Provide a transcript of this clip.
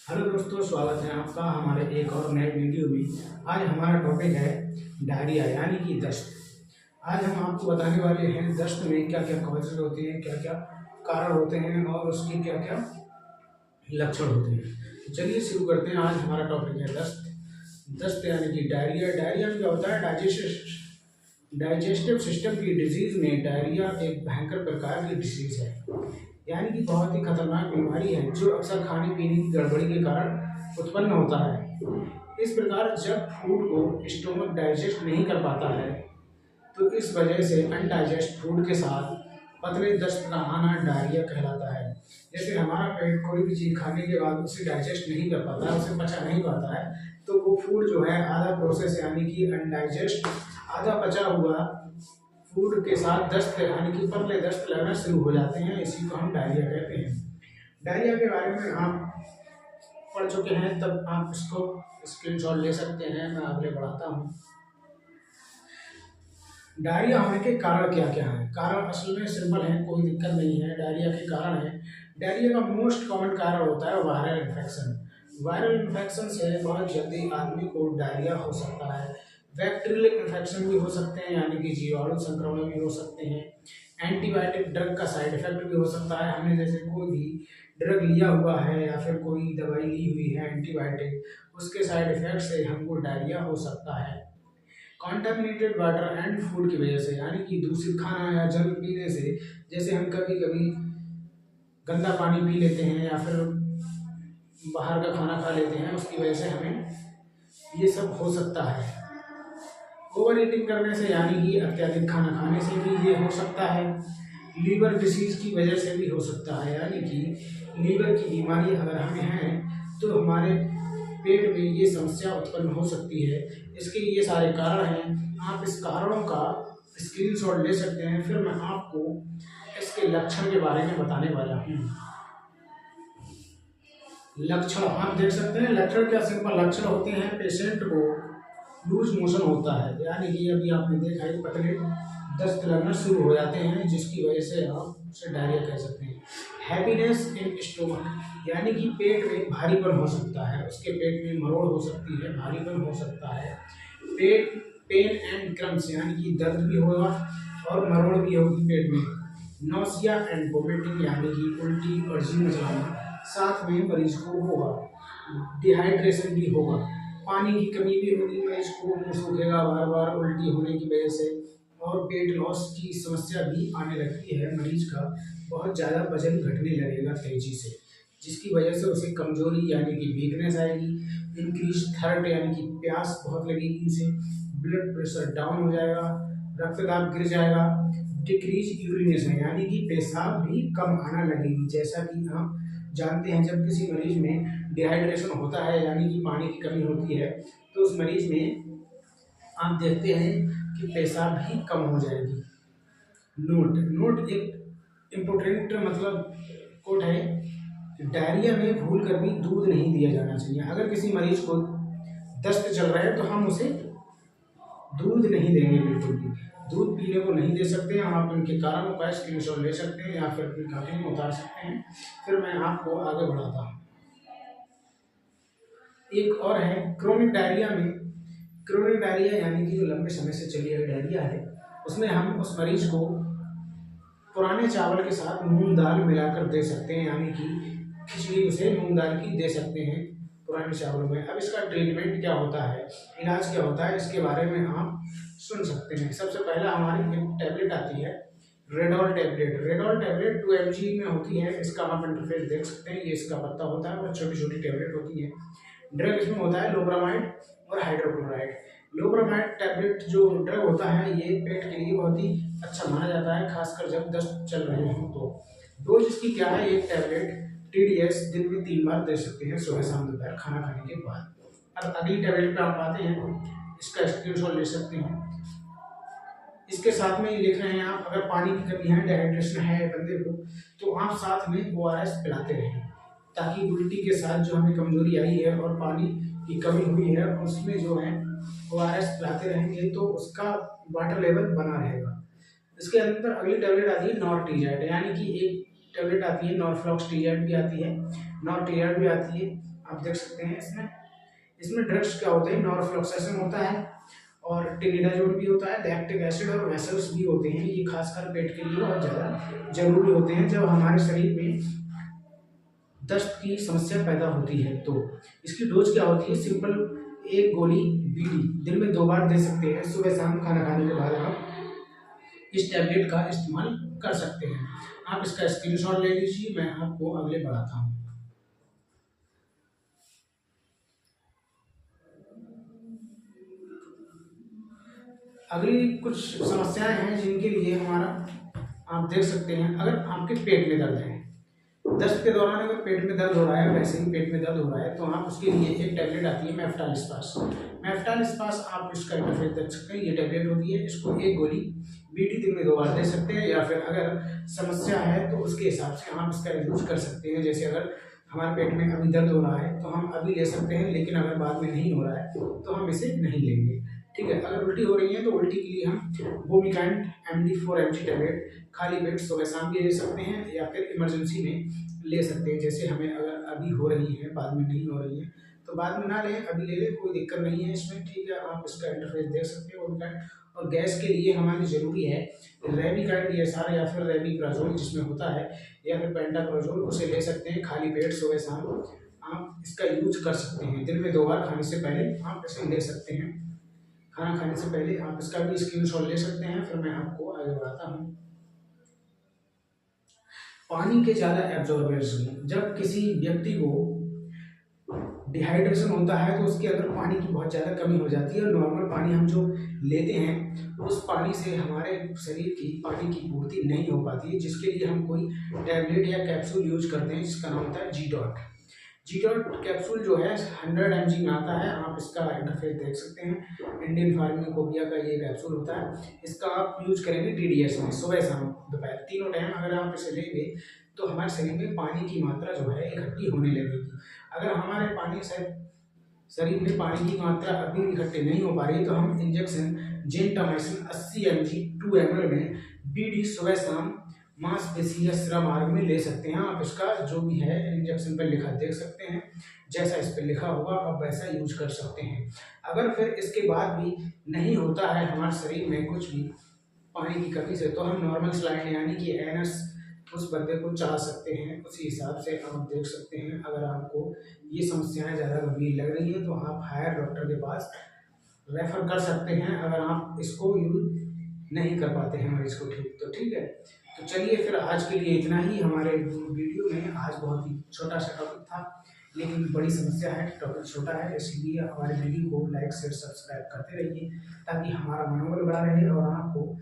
Hello दोस्तों, स्वागत है आपका हमारे एक और नए वीडियो में। आज हमारा टॉपिक है डायरिया यानी कि दस्त। आज हम आपको बताने वाले हैं दस्त में क्या क्या कॉजेज होते हैं, क्या क्या कारण होते हैं और उसके क्या क्या लक्षण होते हैं। तो चलिए शुरू करते हैं। आज हमारा टॉपिक है दस्त। दस्त यानी कि डायरिया। डायरिया में क्या होता है? डाइजेस्टिव सिस्टम की डिजीज में डायरिया एक भयंकर प्रकार की डिजीज है, यानी कि बहुत ही खतरनाक बीमारी है जो अक्सर खाने पीने की गड़बड़ी के कारण उत्पन्न होता है। इस प्रकार जब फूड को स्टोमक डाइजेस्ट नहीं कर पाता है तो इस वजह से अनडाइजेस्ट फूड के साथ पतले दस्त का आना डायरिया कहलाता है। जैसे हमारा पेट कोई भी चीज़ खाने के बाद उसे डाइजेस्ट नहीं कर पाता है, उसे पचा नहीं पाता है, तो वो फूड जो है आधा प्रोसेस यानी कि अनडाइजेस्ट, आधा पचा हुआ फूड के साथ दस्त यानी कि पतले दस्त लगना शुरू हो जाते हैं। इसी को हम डायरिया कहते हैं। डायरिया के बारे में आप पढ़ चुके हैं, तब आप इसको स्क्रीनशॉट ले सकते हैं। मैं आगे बढ़ाता हूँ। डायरिया होने के कारण क्या क्या हैं? कारण असल में सिंपल है, कोई दिक्कत नहीं है। डायरिया के कारण है, डायरिया का मोस्ट कॉमन कारण होता है वायरल इन्फेक्शन। वायरल इन्फेक्शन से बहुत जल्दी आदमी को डायरिया हो सकता है। बैक्टीरियल इन्फेक्शन भी हो सकते हैं, यानी कि जीवाणु संक्रमण भी हो सकते हैं। एंटीबायोटिक ड्रग का साइड इफेक्ट भी हो सकता है। हमने जैसे कोई भी ड्रग लिया हुआ है या फिर कोई दवाई ली हुई है एंटीबायोटिक, उसके साइड इफेक्ट से हमको डायरिया हो सकता है। कॉन्टामिनेटेड वाटर एंड फूड की वजह से, यानी कि दूषित खाना या जल पीने से, जैसे हम कभी कभी गंदा पानी पी लेते हैं या फिर बाहर का खाना खा लेते हैं, उसकी वजह से हमें ये सब हो सकता है। ओवर ईटिंग करने से, यानी कि अत्यधिक खाना खाने से भी ये हो सकता है। लीवर डिसीज की वजह से भी हो सकता है, यानी कि लीवर की बीमारी अगर हमें है तो हमारे पेट में ये समस्या उत्पन्न हो सकती है। इसके ये सारे कारण हैं। आप इस कारणों का स्क्रीनशॉट ले सकते हैं। फिर मैं आपको इसके लक्षण के बारे में बताने वाला हूँ। लक्षण आप देख सकते हैं। लक्षण क्या? सिंपल लक्षण होते हैं। पेशेंट को लूज मोशन होता है, यानी कि अभी आपने देखा है पतले दस्त लगना शुरू हो जाते हैं, जिसकी वजह से आप उसे डायरिया कह सकते हैं। हैप्पीनेस इन स्टोमक, यानी कि पेट में भारीपन हो सकता है, उसके पेट में मरोड़ हो सकती है, भारीपन हो सकता है। पेट पेन एंड क्रम्स, यानी कि दर्द भी होगा और मरोड़ भी होगी पेट में। नौसिया एंड वोमिटिंग, यानी कि उल्टी और जी मचलाना साथ में मरीज को होगा। डिहाइड्रेशन भी होगा, पानी की कमी भी होगी, मरीज को मुंह सूखेगा बार बार उल्टी होने की वजह से। और वेट लॉस की समस्या भी आने लगती है। मरीज का बहुत ज़्यादा वजन घटने लगेगा तेजी से, जिसकी वजह से उसे कमजोरी यानी कि वीकनेस आएगी। इंक्रीज थर्ड, यानी कि प्यास बहुत लगेगी उसे। ब्लड प्रेशर डाउन हो जाएगा, रक्तदाब गिर जाएगा। डिक्रीज यूरिनेशन, यानी कि पेशाब भी कम आना लगेगी। जैसा कि हम जानते हैं, जब किसी मरीज में डिहाइड्रेशन होता है यानी कि पानी की कमी होती है, तो उस मरीज में आप देखते हैं कि पेशाब भी कम हो जाएगी। नोट नोट एक इम्पोर्टेंट मतलब कोट है। डायरिया में भूल कर भी दूध नहीं दिया जाना चाहिए। अगर किसी मरीज को दस्त चल रहा है तो हम उसे दूध नहीं देंगे, बिल्कुल भी दूध पीने को नहीं दे सकते हैं। आप उनके कारणों का स्क्रीनशॉट ले सकते हैं या फिर अपनी कॉपी में उतार सकते हैं। फिर मैं आपको आगे बढ़ाता हूँ। एक और है क्रोनिक डायरिया में। क्रोनिक डायरिया यानी कि जो लंबे समय से चली हुई डायरिया है, उसमें हम उस मरीज को पुराने चावल के साथ मूंग दाल मिलाकर दे सकते हैं, यानी कि खिचड़ी उसे मूंग दाल की दे सकते हैं पुराने चावलों में। अब इसका ट्रीटमेंट क्या होता है, इलाज क्या होता है, इसके बारे में आप सुन सकते हैं। सबसे पहला हमारी एक टैबलेट आती है, रेडॉल टैबलेट। रेडॉल टैबलेट 2 mg में होती है। इसका आप इंटरफेस देख सकते हैं, ये इसका पत्ता होता है और छोटी छोटी टैबलेट होती है। ड्रग इसमें होता है लोब्रामाइड और हाइड्रोक्लोराइड। लोब्रामाइड टैबलेट जो ड्रग होता है, ये पेट के लिए बहुत ही अच्छा माना जाता है, खासकर जब दस्त चल रहे हों तो। डोज इसकी क्या है? एक टैबलेट TDS दिन में 3 बार दे सकते हैं, सुबह शाम दोपहर खाना खाने के बाद। अब अगली टैबलेट पे आप आते हैं, इसका स्क्रीनशॉट ले सकते हैं। इसके साथ में ये लिख रहे हैं आप, अगर पानी की कमी है, डिहाइड्रेशन है बंदे को, तो आप साथ में ORS पिलाते रहें, ताकि उल्टी के साथ जो हमें कमजोरी आई है और पानी की कमी हुई है, उसमें जो है ORS पिलाते रहेंगे तो उसका वाटर लेवल बना रहेगा। इसके अंदर अगली टैबलेट आती है नॉर्टिजाइड, यानी कि एक टैबलेट आती है नॉर्फ्लॉक्स टीजाइड भी आती है, नॉर्टिजाइड भी आती है। आप देख सकते हैं इसमें। इसमें ड्रग्स क्या होते हैं, नॉरफ्लॉक्सासिन होता है और टिनिडाजोल भी होता है, लैक्टिक एसिड और वेसल्स भी होते हैं। ये खासकर पेट के लिए बहुत ज़्यादा जरूरी होते हैं जब हमारे शरीर में दस्त की समस्या पैदा होती है। तो इसकी डोज क्या होती है, सिंपल एक गोली बीडी दिन में 2 बार दे सकते हैं, सुबह शाम खाना खाने के बाद आप इस टैबलेट का इस्तेमाल कर सकते हैं। आप इसका स्क्रीनशॉट ले लीजिए, मैं आपको अगले बढ़ाता हूँ। अगली कुछ समस्याएं हैं जिनके लिए हमारा आप देख सकते हैं। अगर आपके पेट में दर्द है, दस्त के दौरान अगर पेट में दर्द हो रहा है, वैसे ही पेट में दर्द हो रहा है, तो आप उसके लिए एक टैबलेट आती है मेफ्टाल स्पास। मेफ्टाल स्पास आप इसका इंटरफेस देख सकते हैं, ये टैबलेट होती है। इसको एक गोली बीटी दिन में 2 बार दे सकते हैं, या फिर अगर समस्या है तो उसके हिसाब से आप इसका यूज कर सकते हैं। जैसे अगर हमारे पेट में अभी दर्द हो रहा है तो हम अभी ले सकते हैं, लेकिन अगर बाद में नहीं हो रहा है तो हम इसे नहीं लेंगे। ठीक है, अगर उल्टी हो रही है तो उल्टी के लिए हम वोमिकांड MD4 mg टैबलेट खाली पेट सुबह शाम भी ले सकते हैं, या फिर इमरजेंसी में ले सकते हैं। जैसे हमें अगर अभी हो रही है, बाद में नहीं हो रही है, तो बाद में ना लें, अभी ले लें, कोई दिक्कत नहीं है इसमें। ठीक है, आप इसका इंटरफेस देख सकते हैं वोमिकांड। और गैस के लिए हमारे जरूरी है रेबिकांड DSR या फिर रेबिप्राजोल जिसमें होता है, या फिर पेंटाप्राजोल, उसे ले सकते हैं खाली पेट सुबह शाम। आप इसका यूज कर सकते हैं, दिन में 2 बार खाने से पहले आप इसे ले सकते हैं। खाना खाने से पहले आप इसका भी स्क्रीनशॉट ले सकते हैं। फिर मैं आपको आगे बढ़ाता हूँ। पानी के ज़्यादा एब्जॉर्बेशन, जब किसी व्यक्ति को डिहाइड्रेशन होता है तो उसके अंदर पानी की बहुत ज़्यादा कमी हो जाती है, और नॉर्मल पानी हम जो लेते हैं उस पानी से हमारे शरीर की पानी की पूर्ति नहीं हो पाती है, जिसके लिए हम कोई टैबलेट या कैप्सूल यूज करते हैं जिसका नाम होता है जी डॉट कैप्सूल जो है 100 mg में आता है। आप इसका इंटरफेस देख सकते हैं, इंडियन फार्माकोपिया का ये कैप्सूल होता है। इसका आप यूज करेंगे TDS में, सुबह शाम दोपहर तीनों टाइम अगर आप इसे लेंगे तो हमारे शरीर में पानी की मात्रा जो है इकट्ठी होने लगेगी। अगर हमारे शरीर में पानी की मात्रा अभी इकट्ठी नहीं हो पा रही तो हम इंजेक्शन जेंटामाइसिन 80 mg 2 ml में BD सुबह शाम मांसपेशी या श्रम मार्ग में ले सकते हैं। आप इसका जो भी है इंजेक्शन पर लिखा देख सकते हैं, जैसा इस पर लिखा होगा आप वैसा यूज कर सकते हैं। अगर फिर इसके बाद भी नहीं होता है हमारे शरीर में कुछ भी पानी की कमी से, तो हम नॉर्मल सलाइन यानी कि एनस उस बंदे को चाह सकते हैं। उसी हिसाब से आप देख सकते हैं। अगर आपको ये समस्याएं ज़्यादा गंभीर लग रही है तो आप हायर डॉक्टर के पास रेफर कर सकते हैं, अगर आप इसको यूज नहीं कर पाते हैं मरीज को ठीक तो। ठीक है, तो चलिए फिर आज के लिए इतना ही हमारे वीडियो में। आज बहुत ही छोटा सा टॉपिक था, लेकिन बड़ी समस्या है, टॉपिक छोटा है, इसलिए हमारे वीडियो को लाइक शेयर सब्सक्राइब करते रहिए ताकि हमारा मनोबल बढ़ा रहे और आपको